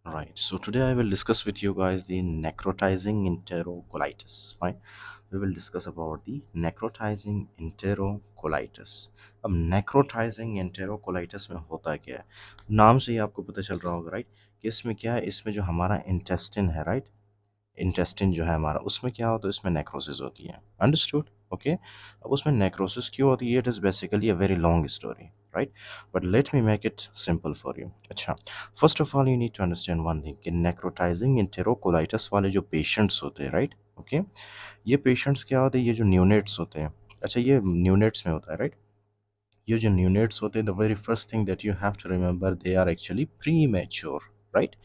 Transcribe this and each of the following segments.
Right. So today I will discuss with you guys the necrotizing enterocolitis. Fine. We will discuss about the necrotizing enterocolitis. अब necrotizing enterocolitis में होता क्या है? नाम से ही आपको पता चल रहा होगा, राइट, कि इसमें क्या है, इसमें जो हमारा इंटेस्टिन है, राइट, इंटेस्टिन जो है हमारा, उसमें क्या होता है, उसमें नेक्रोसिस होती है। अंडरस्टूड? ओके। अब उसमें नेक्रोसिस क्यों होती है? It is basically a very long story, right, but let me make it simple for you. अच्छा, first of all you need to understand one thing कि नेक्रोटाइजिंग इंटेरोकोलाइटिस वाले जो पेशेंट्स होते हैं, राइट, ओके, ये पेशेंट्स क्या होते हैं, ये जो न्यूनेट्स होते हैं, अच्छा, ये न्यूनेट्स में होता है, राइट, ये जो न्यूनेट्स होते हैं, the very first thing that you have to remember, they are actually premature, right,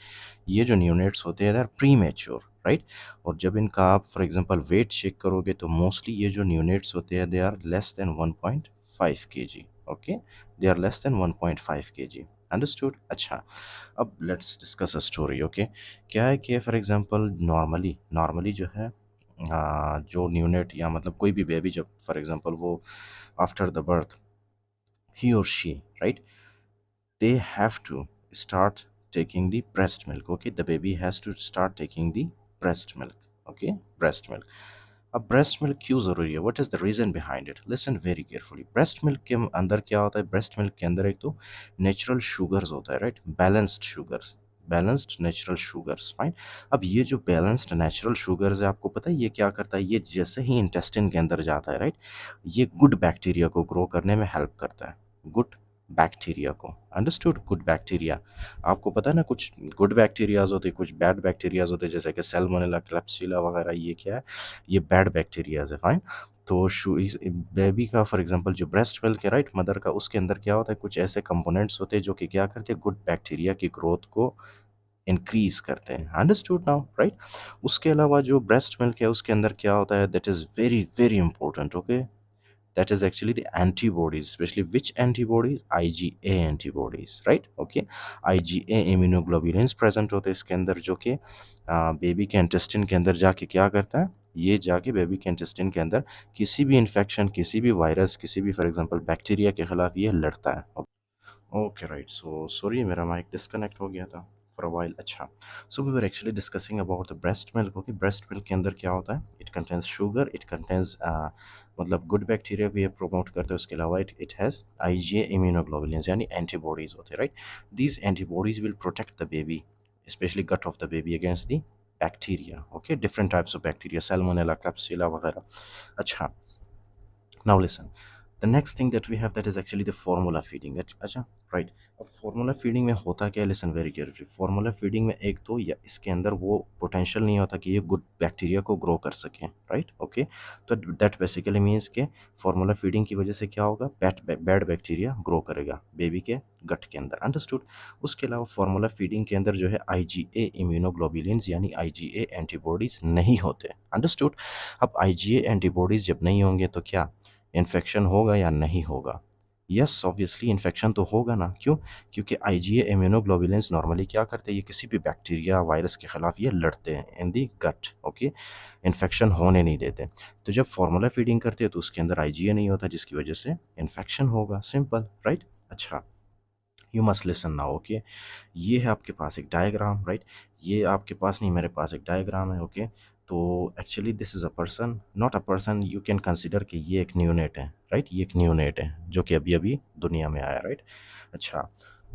ये जो न्यूनेट्स होते हैं, they are premature, right, और जब इनका आप फॉर एग्जांपल वेट चेक करोगे तो मोस्टली ये जो न्यूनेट्स होते हैं, they are less than 1.5 kg, okay, they are less than 1.5 kg। Understood? अच्छा, अब let's discuss a story, okay. क्या है कि फॉर एग्जांपल नॉर्मली नॉर्मली जो है, जो न्यूनेट या मतलब कोई भी बेबी, जब फॉर एग्जांपल वो after the birth, he or she, right, they have to start taking the breast milk. Okay, the baby has to start taking the breast milk. Okay, breast milk. अब breast milk क्यों ज़रूरी है? What is the reason behind it? Listen very carefully. Breast milk के अंदर क्या होता है? Breast milk के अंदर एक तो नेचुरल शुगर्स होता है, right, balanced sugars, balanced natural sugars, fine. अब ये जो बैलेंस्ड नेचुरल शुगर्स है, आपको पता है ये क्या करता है? ये जैसे ही इंटेस्टिन के अंदर जाता है, राइट, ये गुड बैक्टीरिया को ग्रो करने में हेल्प करता है। गुड बैक्टीरिया को, अंडरस्टूड, गुड बैक्टीरिया। आपको पता है ना, कुछ गुड बैक्टीरियाज होते हैं, कुछ बैड बैक्टीरियाज होते हैं, जैसे कि सेल्मोनेला, क्लेप्सिला वगैरह, ये क्या है? ये बैड बैक्टीरियाज है, फाइन। तो बेबी का फॉर एग्जांपल जो ब्रेस्ट मिल्क है, राइट, मदर का, उसके अंदर क्या होता है, कुछ ऐसे कंपोनेंट्स होते हैं जो कि क्या करते हैं, गुड बैक्टीरिया की ग्रोथ को इंक्रीज करते हैं। Understood now, right. उसके अलावा जो ब्रेस्ट मिल्क है, उसके अंदर क्या होता है, that is very very important, okay, that is actually the antibodies, especially which antibodies? IgA antibodies, right, okay, IgA immunoglobulins present होते हैं इसके अंदर, जो कि बेबी के इंटेस्टिन के अंदर जाके क्या करता है, ये जाके बेबी के इंटेस्टिन के अंदर किसी भी इन्फेक्शन, किसी भी वायरस, किसी भी फॉर एग्जांपल बैक्टीरिया के खिलाफ ये लड़ता है। ओके, राइट, सो सॉरी, मेरा माइक डिस्कनेक्ट हो गया था फॉर अ वाइल। अच्छा, so we were actually discussing about the breast milk. Okay, breast milk के अंदर क्या होता है? It contains sugar, it contains मतलब गुड बैक्टीरिया को ये प्रोमोट करते हैं। उसके अलावा it it has IgA immunoglobulins, यानी एंटीबॉडीज होते हैं, right. These antibodies will protect the baby, specially gut of the baby, against the bacteria, okay, different types of bacteria, Salmonella, Klebsiella वगैरह। अच्छा, now listen, the next thing that we have, that is actually the formula feeding। अच्छा, right, अब formula feeding में होता क्या है? Listen very carefully. Formula feeding में एक तो या इसके अंदर वो पोटेंशियल नहीं होता कि ये गुड बैक्टीरिया को ग्रो कर सके, राइट, ओके, तो दैट बेसिकली मीन्स के फार्मूला फीडिंग की वजह से क्या होगा? बैड बैक्टीरिया ग्रो करेगा बेबी के गट के अंदर। अंडरस्टूड? उसके अलावा फार्मूला फीडिंग के अंदर जो है आईजीए इम्यूनोग्लोबुलिन्स यानी आईजीए एंटीबॉडीज नहीं होते। अंडरस्टूड? अब आईजीए एंटीबॉडीज जब नहीं होंगे तो क्या इन्फेक्शन होगा या नहीं होगा? यस, ऑब्वियसली इन्फेक्शन तो होगा ना। क्यों? क्योंकि आईजीए इम्यूनोग्लोबुलिन्स नॉर्मली क्या करते हैं, ये किसी भी बैक्टीरिया, वायरस के खिलाफ ये लड़ते हैं इन दी गट, ओके, इन्फेक्शन होने नहीं देते। तो जब फार्मूला फीडिंग करते हैं तो उसके अंदर आईजीए नहीं होता, जिसकी वजह से इन्फेक्शन होगा, सिंपल, राइट। अच्छा, you must listen now, okay. ये है आपके पास एक डायग्राम, राइट, ये आपके पास नहीं, मेरे पास एक डायग्राम है, ओके। तो actually this is a person, not a person, you can consider कि ये एक न्यूनेट है, राइट, ये एक न्यूनेट है जो कि अभी अभी दुनिया में आया, राइट। अच्छा,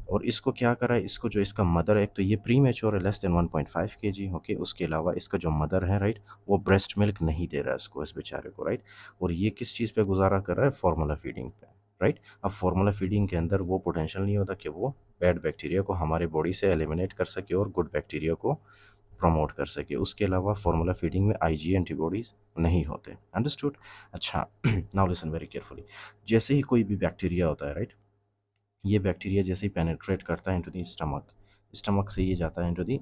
और इसको क्या करा है, इसको जो इसका मदर है, एक तो ये प्री मैच्योर है, लेस देन 1.5 kg, ओके, उसके अलावा इसका जो मदर है, राइट, वो ब्रेस्ट मिल्क नहीं दे रहा है इसको, इस बेचारे को, राइट, और ये किस चीज़ पे गुजारा कर रहा है? फार्मूला फीडिंग पे, राइट। अब फार्मूला फीडिंग के अंदर वो पोटेंशियल नहीं होता कि वो बैड बैक्टीरिया को हमारे बॉडी से एलिमिनेट कर सके और गुड बैक्टीरिया को प्रमोट कर सके। उसके अलावा फार्मूला फीडिंग में आईजी एंटीबॉडीज़ नहीं होते। अंडरस्टूड? अच्छा, नाउ लिसन वेरी केयरफुली। जैसे ही कोई भी बैक्टीरिया होता है, राइट, ये बैक्टीरिया जैसे ही पेनिट्रेट करता है इनटू द स्टमक, स्टमक से ये जाता है into the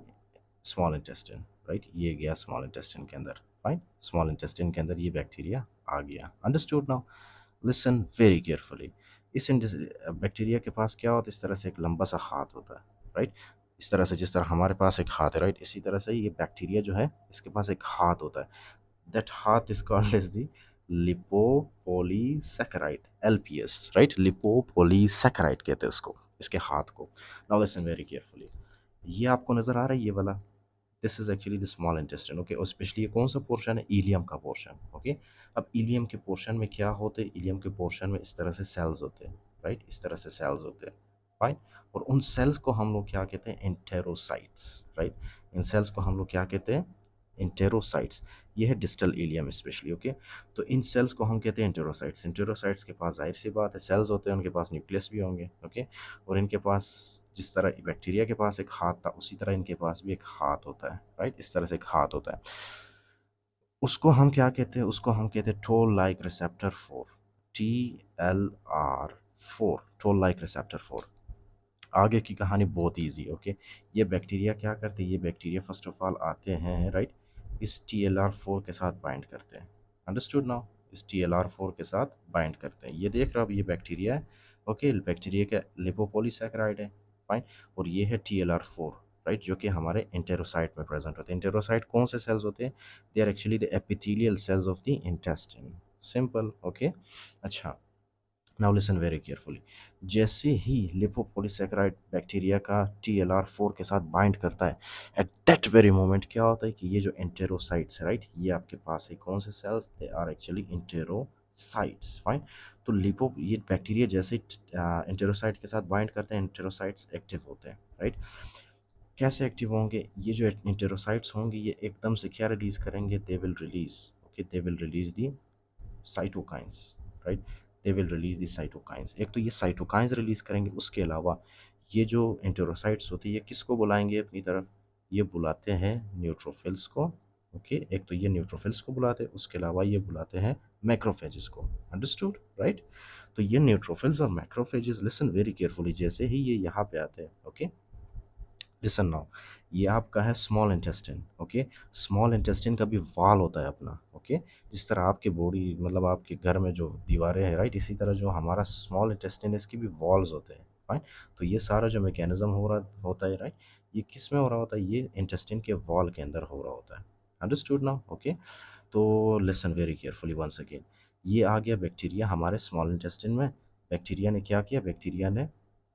small intestine, right, ये गया स्मॉल इंटेस्टाइन के अंदर, फाइन, स्मॉल इंटेस्टाइन के अंदर ये बैक्टीरिया आ गया। Understood? Now listen very carefully. इस बैक्टीरिया के पास क्या होता है? इस तरह से एक लंबा सा हाथ होता है, राइट, इस तरह से, जिस तरह हमारे पास एक हाथ है, राइट, इसी तरह से ये बैक्टीरिया जो है, इसके पास एक हाथ होता है। दैट हाथ is called as the lipopolysaccharide, LPS, right, lipopolysaccharide कहते हैं उसको, इसके हाथ को। Now listen very carefully. ये आपको नज़र आ रहा है ये वाला, this is actually the small intestine, okay. और स्पेशली ये कौन सा पोर्शन है, इलियम का पोर्शन, ओके। अब इलियम के पोर्शन में क्या होते हैं, इलियम के पोर्शन में इस तरह से सेल्स होते हैं, राइट, इस तरह से सेल्स होते हैं, फाइन। और उन सेल्स को हम लोग क्या कहते हैं, एंटेरोसाइट्स, राइट। इन सेल्स को हम लोग क्या कहते हैं, एंटेरोसाइट्स। ये है डिस्टल इलियम स्पेशली, ओके। तो इन सेल्स को हम कहते हैं एंटेरोसाइट्स। एंटेरोसाइट्स के पास जाहिर सी बात है सेल्स होते हैं, उनके पास न्यूक्लियस भी होंगे, ओके। और इनके पास जिस तरह बैक्टीरिया के पास एक हाथ था, उसी तरह इनके पास भी एक हाथ होता है, राइट, इस तरह से एक हाथ होता है। उसको हम क्या कहते हैं, उसको हम कहते हैं toll like receptor 4, TLR4, toll like receptor 4। आगे की कहानी बहुत ईजी है, ओके। ये बैक्टीरिया क्या करते हैं, ये बैक्टीरिया फर्स्ट ऑफ ऑल आते हैं, राइट, इस TLR4 के साथ बाइंड करते हैं, अंडरस्टूड नाउ। इस TLR4 के साथ बाइंड करते हैं, ये देख रहे हो, ये बैक्टीरिया है, ओके। बैक्टीरिया का लिपोपोलीसैकेराइड है, फाइन। और ये है TLR4, राइट, जो कि हमारे एंटेरोसाइट में प्रेजेंट होते हैं। एंटेरोसाइट कौन से सेल्स होते हैं, they are actually the epithelial cells of the intestine, simple, okay. अच्छा, नाउ लिसन वेरी केयरफुली। जैसे ही लिपोपोलीसैकेराइड बैक्टीरिया का TLR4 के साथ बाइंड करता है, एट दैट वेरी मोमेंट क्या होता है कि ये जो एंटेरोसाइट्स है, राइट, ये आपके पास है कौन से cells, they are actually enterocytes, fine. तो लिपो ये बैक्टीरिया जैसे एंटेरोसाइट के साथ बाइंड करते हैं, एंटेरोसाइट्स एक्टिव होते हैं, राइट। कैसे एक्टिव होंगे, ये जो एंटेरोसाइट्स होंगे ये एकदम से क्या रिलीज करेंगे, they will release, okay, they will release the cytokines, right, they will release the cytokines. एक तो ये साइटोकाइंस रिलीज करेंगे, उसके अलावा ये जो एंटेरोसाइट्स होती है ये किसको बुलाएंगे अपनी तरफ, ये बुलाते हैं न्यूट्रोफिल्स को, ओके। एक तो ये न्यूट्रोफिल्स को बुलाते हैं, उसके अलावा ये बुलाते हैं मैक्रोफेजेस को, अंडरस्टूड, राइट। तो ये न्यूट्रोफिल्स और मैक्रोफेजेस, लिसन वेरी केयरफुली, जैसे ही ये यहाँ पे आते हैं, ओके, लिसन नाउ, ये आपका है small intestine, okay. Small intestine का भी वाल होता है अपना, ओके। जिस तरह आपके बॉडी मतलब आपके घर में जो दीवारें हैं, राइट, इसी तरह जो हमारा स्मॉल इंटेस्टिन है इसके भी वॉल्स होते हैं, फाइन। तो ये सारा जो मैकेनिज्म हो रहा होता है, राइट, ये किस में हो रहा होता है, ये इंटेस्टिन के वॉल के अंदर हो रहा होता है, अंडरस्टूड नाउ, ओके। तो listen very carefully once again, ये आ गया बैक्टीरिया हमारे स्मॉल इंटेस्टिन में। बैक्टीरिया ने क्या किया, बैक्टीरिया ने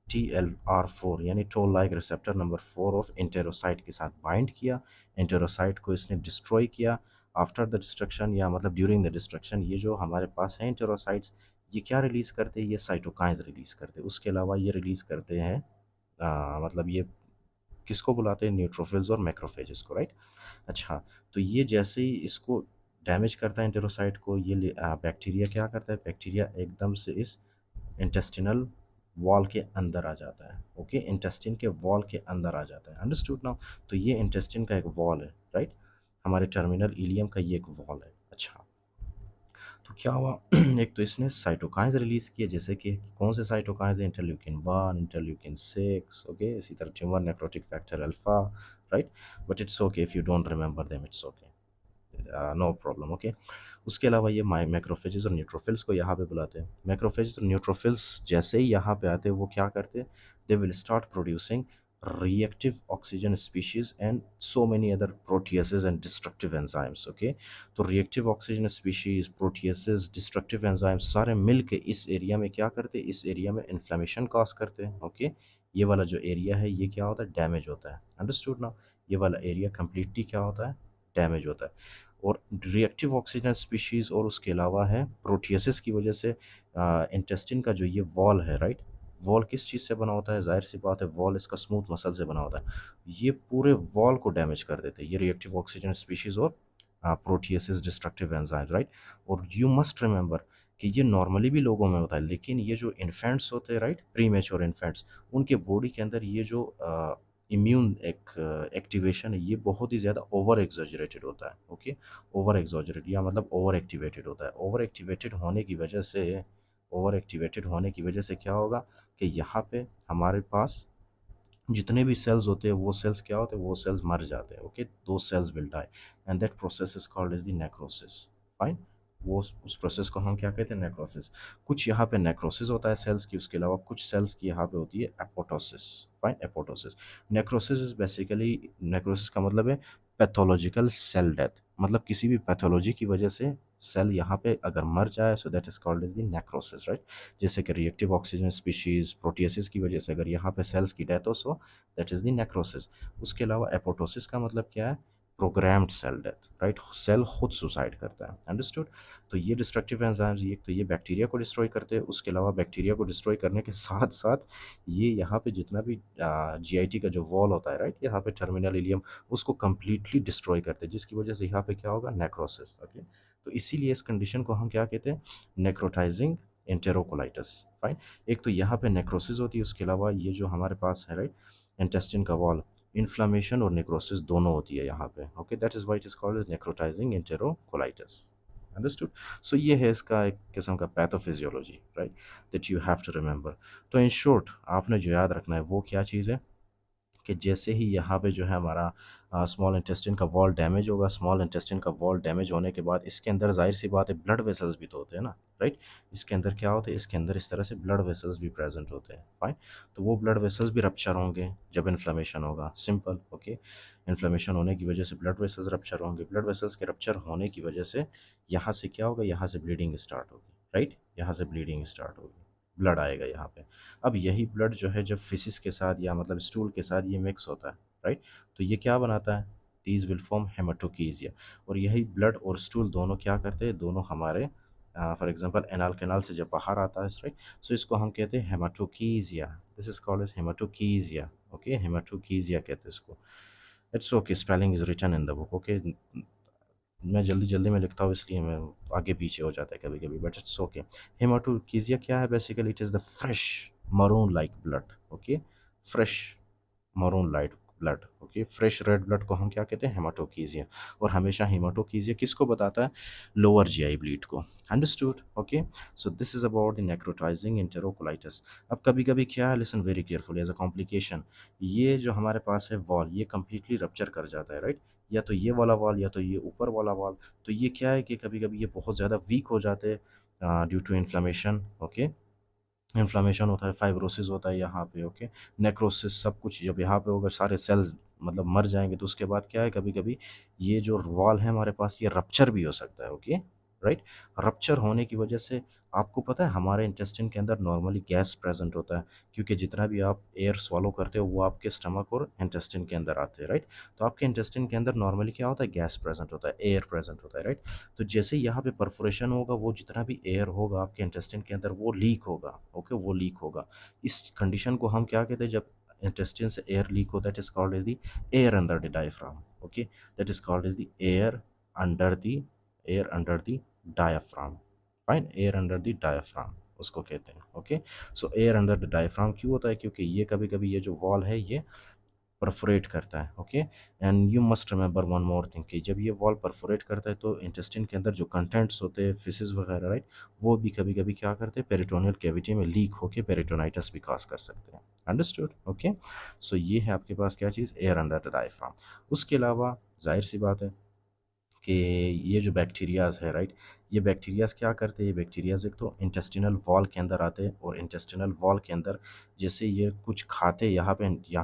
TLR4 यानी toll like receptor number 4 of enterocyte के साथ बाइंड किया, एंटेरोसाइट को इसने डिस्ट्रॉय किया। आफ्टर द डिस्ट्रक्शन या मतलब ड्यूरिंग द डिस्ट्रक्शन, ये जो हमारे पास है एंटेरोसाइट्स, ये क्या रिलीज़ करते हैं, ये साइटोकाइंस रिलीज़ करते हैं। उसके अलावा ये रिलीज़ करते हैं मतलब ये किसको बुलाते हैं, न्यूट्रोफिल्स और मैक्रोफेजेस को, राइट। अच्छा, तो ये जैसे ही इसको डैमेज करता है एंटेरोसाइट को, ये बैक्टीरिया क्या करता है, बैक्टीरिया एकदम से इस इंटेस्टिनल वॉल के अंदर आ जाता है, ओके, इंटेस्टिन के वॉल के अंदर आ जाता है, अंडरस्टूड नाउ। तो ये इंटेस्टिन का एक वॉल है, राइट, हमारे टर्मिनल इलियम का ये एक वॉल है। अच्छा, तो क्या हुआ एक तो इसने साइटोकाइंस रिलीज किए, जैसे कि कौन से साइटोकाइंस, इंटरल्यूकिन 1, इंटरल्यूकिन 6, ओके, इसी तरह tumour necrotic factor alpha, right. But it's okay if you don't remember them, it's okay, no problem, okay. उसके अलावा ये मैक्रोफेजेस और न्यूट्रोफिल्स को यहाँ पे बुलाते हैं। मैक्रोफेजेस और न्यूट्रोफिल्स जैसे ही यहाँ पे आते हैं वो क्या करते हैं, they will start producing reactive oxygen species and so many other proteases and destructive enzymes, okay। तो reactive oxygen species, proteases, destructive enzymes सारे मिल के इस एरिया में क्या करते हैं, इस एरिया में इन्फ्लेमेशन कॉज करते हैं, ओके। ये वाला जो एरिया है ये क्या होता है, डैमेज होता है, अंडरस्टूड ना। ये वाला एरिया कम्प्लीटली क्या होता है, डैमेज होता है। और रिएक्टिव ऑक्सीजन स्पीशीज़ और उसके अलावा है प्रोटियसिस की वजह से इंटेस्टिन का जो ये वॉल है, राइट, वॉल किस चीज़ से बना होता है, जाहिर सी बात है वॉल इसका स्मूथ मसल से बना होता है। ये पूरे वॉल को डैमेज कर देते हैं ये रिएक्टिव ऑक्सीजन स्पीशीज़ और प्रोटियसिस डिस्ट्रक्टिव एंजाइम, राइट। और यू मस्ट रिमेंबर कि ये नॉर्मली भी लोगों में होता है, लेकिन ये जो इन्फेंट्स होते हैं, राइट, प्री मेच्योर इन्फेंट्स, उनके बॉडी के अंदर ये जो इम्यून एक एक्टिवेशन है ये बहुत ही ज़्यादा ओवर एग्जॉजरेटेड होता है, ओके। ओवर एग्जॉजरेट या मतलब ओवर एक्टिवेटेड होता है। ओवर एक्टिवेटेड होने की वजह से क्या होगा कि यहाँ पे हमारे पास जितने भी सेल्स होते हैं वो सेल्स क्या होते हैं, वो सेल्स मर जाते हैं, ओके। दो cells will die and that process is called is the necrosis, fine. वो उस प्रोसेस को हम क्या कहते हैं, नेक्रोसिस। कुछ यहाँ पे नेक्रोसिस होता है सेल्स की, उसके अलावा कुछ सेल्स की यहाँ पे होती है apoptosis, fine, apoptosis. Necrosis is basically, necrosis का मतलब है पैथोलॉजिकल सेल डेथ, मतलब किसी भी पैथोलॉजी की वजह से सेल यहाँ पे अगर मर जाए, so that is called as the necrosis, right. जैसे कि रिएक्टिव ऑक्सीजन स्पीशीज प्रोटियसिस की वजह से अगर यहाँ पे सेल्स की डेथ हो, so that is the necrosis. उसके अलावा एपोटोसिस का मतलब क्या है? Programmed cell death, right. Cell खुद सुसाइड करता है, अंडरस्टूड। तो ये डिस्ट्रक्टिव एंजाइम्स, ये तो ये बैक्टीरिया को डिस्ट्रॉय करते हैं। उसके अलावा बैक्टीरिया को डिस्ट्रॉय करने के साथ साथ ये यहाँ पे जितना भी जीआईटी का जो वॉल होता है, राइट, यहाँ पे टर्मिनल इलियम, उसको कंप्लीटली डिस्ट्रॉय करते हैं, जिसकी वजह से यहाँ पे क्या होगा? Necrosis, okay. तो इसीलिए इस कंडीशन को हम क्या कहते हैं? Necrotizing enterocolitis, fine. एक तो यहाँ पे नेक्रोसिस होती है, उसके अलावा ये जो हमारे पास है, राइट, इंटेस्टिन का वॉल, इन्फ्लामेशन और नेक्रोसिस दोनों होती है यहाँ पे, okay. That is why it is called necrotizing enterocolitis, understood. So ये है इसका एक किस्म का pathophysiology, right, that you have to remember. तो इन शॉर्ट आपने जो याद रखना है वो क्या चीज़ है कि जैसे ही यहाँ पे जो है हमारा स्मॉल इंटेस्टिन का वॉल डैमेज होगा, स्मॉल इंटेस्टिन का वॉल डैमेज होने के बाद इसके अंदर जाहिर सी बात है ब्लड वेसल्स भी तो होते हैं ना, राइट। इसके अंदर क्या होता है? इसके अंदर इस तरह से ब्लड वेसल्स भी प्रेजेंट होते हैं, फाइन। तो वो ब्लड वेसल्स भी रप्चर होंगे जब इन्फ्लेमेशन होगा, सिंपल, ओके। इन्फ्लेमेशन होने की वजह से ब्लड वेसल्स रप्चर होंगे, ब्लड वेसल्स के रप्चर होने की वजह से यहाँ से क्या होगा? यहाँ से ब्लीडिंग स्टार्ट होगी, राइट, यहाँ से ब्लीडिंग स्टार्ट होगी, ब्लड आएगा यहाँ पे। अब यही ब्लड जो है जब फिसिस के साथ या मतलब स्टूल के साथ ये मिक्स होता है, राइट, तो ये क्या बनाता है? These will form hematochezia. और यही ब्लड और स्टूल दोनों क्या करते हैं? दोनों हमारे फॉर एग्जांपल एनाल कैनाल से जब बाहर आता है, राइट, सो इसको हम कहते हैं hematochezia. This is called as hematochezia, okay, hematochezia कहते हैं इसको। It's okay, spelling is written in the book, okay. मैं जल्दी जल्दी में लिखता हूँ इसलिए मैं आगे पीछे हो जाता है कभी कभी, बट इट्स ओके। हेमाटोकीजिया क्या है? Basically it is the fresh maroon like blood, okay, fresh maroon light blood, okay. Fresh red blood को हम क्या कहते हैं? हेमाटोकीजिया। और हमेशा हेमाटोकीजिया किसको बताता है? लोअर जीआई ब्लीड को, understood, okay. So this is about the necrotizing enterocolitis. अब कभी कभी क्या है, listen very carefully, as a complication, ये जो हमारे पास है वॉल, ये कंप्लीटली रप्चर कर जाता है, राइट। या तो ये वाला वॉल या तो ये ऊपर वाला वॉल। तो ये क्या है कि कभी कभी ये बहुत ज़्यादा वीक हो जाते हैं due to inflammation, okay. Inflammation होता है, फाइब्रोसिस होता है यहाँ पे, ओके, नेक्रोसिस, सब कुछ जब यहाँ पे होगा सारे सेल्स मतलब मर जाएंगे, तो उसके बाद क्या है, कभी कभी ये जो वॉल है हमारे पास ये रप्चर भी हो सकता है, ओके, राइट। रप्चर होने की वजह से आपको पता है हमारे इंटेस्टिन के अंदर नॉर्मली गैस प्रेजेंट होता है, क्योंकि जितना भी आप एयर swallow करते हो वो आपके स्टमक और इंटेस्टिन के अंदर आते हैं, राइट। तो आपके इंटेस्टिन के अंदर नॉर्मली क्या होता है? गैस प्रेजेंट होता है, एयर प्रेजेंट होता है, राइट। तो जैसे ही यहाँ पे परफोरेशन होगा, वो जितना भी एयर होगा आपके इंटेस्टिन के अंदर वो लीक होगा, ओके, वो लीक होगा। इस कंडीशन को हम क्या कहते हैं? जब इंटेस्टिन से एयर लीक होता है, that is called as the air under the diaphragm, okay. That is called as the under the air under the diaphragm, fine, air under the diaphragm उसको कहते हैं, ओके। So air under the diaphragm क्यों होता है? क्योंकि ये कभी कभी ये जो वॉल है ये परफोरेट करता है, okay. And you must remember one more thing कि जब ये वॉल परफोरेट करता है तो इंटेस्टिन के अंदर जो कंटेंट्स होते हैं, फिसिस वगैरह, राइट, वो भी कभी कभी क्या करते हैं? पेरिटोनियल कैविटी में लीक होकर पेरिटोनाइटिस भी कॉज कर सकते हैं, अंडरस्टूड, ओके। सो ये है आपके पास क्या चीज़? Air under the diaphragm. उसके अलावा जाहिर सी बात है कि ये जो बैक्टीरियाज़ है, राइट, ये बैक्टीरियाज़ क्या करते हैं? ये बैक्टीरियाज़ एक तो इंटेस्टिनल वॉल के अंदर आते हैं, और इंटेस्टिनल वॉल के अंदर जैसे ये कुछ खाते हैं, यहाँ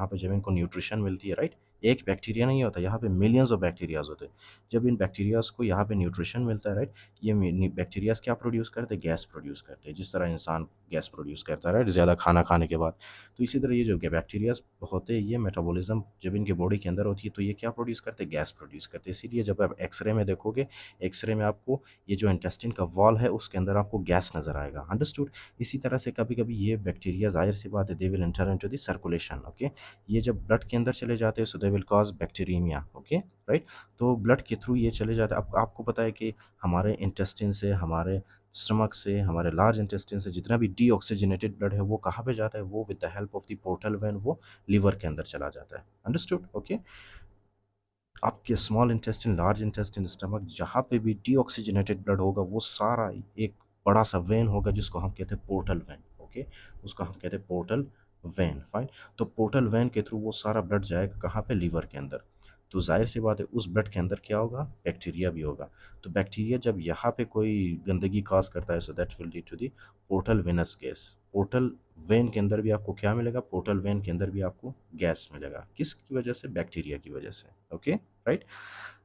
पे जब इनको न्यूट्रिशन मिलती है, राइट, एक बैक्टीरिया नहीं होता, यहाँ पे मिलियंस ऑफ बैक्टीरियाज होते हैं। जब इन बैक्टीरियाज को यहाँ पे न्यूट्रिशन मिलता है, राइट, ये बैक्टीरियाज क्या प्रोड्यूस करते हैं? गैस प्रोड्यूस करते हैं, जिस तरह इंसान गैस प्रोड्यूस करता है, राइट, ज़्यादा खाना खाने के बाद। तो इसी तरह ये जो बैक्टीरियाज होते हैं, ये मेटाबॉलिज्म जब इनके बॉडी के अंदर होती है तो ये क्या प्रोड्यूस करते हैं? गैस प्रोड्यूस करते हैं। इसीलिए जब आप एक्सरे में देखोगे, एक्सरे में आपको ये जो इंटेस्टिन का वॉल है उसके अंदर आपको गैस नज़र आएगा, अंडरस्टूड। इसी तरह से कभी कभी ये बैक्टीरिया, जाहिर सी बात है, they will enter into the circulation, okay. ये जब ब्लड के अंदर चले जाते हैं, so they will cause bacteremia, okay, right. तो ब्लड के थ्रू ये चले जाते हैं। आपको पता है कि हमारे इंटेस्टिन से, हमारे स्टमक से, हमारे लार्ज इंटेस्टिन से जितना भी डीऑक्सीजनेटेड ब्लड है वो कहाँ पे जाता है? वो with the help of the portal vein वो लीवर के अंदर चला जाता है, अंडरस्टूड, ओके। आपके small intestine, large intestine, stomach, जहाँ पे भी डीऑक्सीजनेटेड ब्लड होगा वो सारा एक बड़ा सा वेन होगा जिसको हम कहते हैं पोर्टल वेन, ओके। उसको हम कहते हैं पोर्टल वेन, फाइन। तो पोर्टल वेन के थ्रू वो सारा ब्लड जाएगा कहाँ पे? लीवर के अंदर। तो जाहिर सी बात है उस ब्लड के अंदर क्या होगा, बैक्टीरिया भी होगा। तो बैक्टीरिया जब यहाँ पे कोई गंदगी काज करता है, so that will lead to the portal venous gas. Portal vein के अंदर भी आपको क्या मिलेगा, पोर्टल वेन के अंदर भी आपको गैस मिलेगा, किसकी वजह से, बैक्टीरिया की वजह से। Okay, right.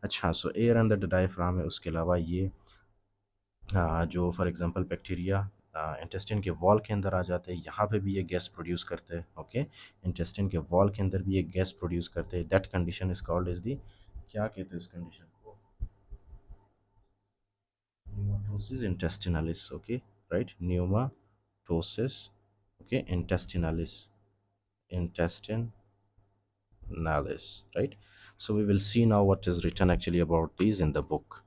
अच्छा, so air under the diaphragm है, उसके अलावा ये जो फॉर एग्जांपल बैक्टीरिया इंटेस्टाइन के वॉल के अंदर आ जाते हैं, यहाँ पे भी ये गैस प्रोड्यूस करते हैं। ओके, इंटेस्टाइन के वॉल के अंदर भी ये गैस प्रोड्यूस करते हैं। That condition is called is the, क्या कहते हैं इस कंडीशन को, pneumatosis intestinalis. Okay, right, pneumatosis, okay, intestinalis, intestinalis, right? So we will see now what is written actually about these in the book.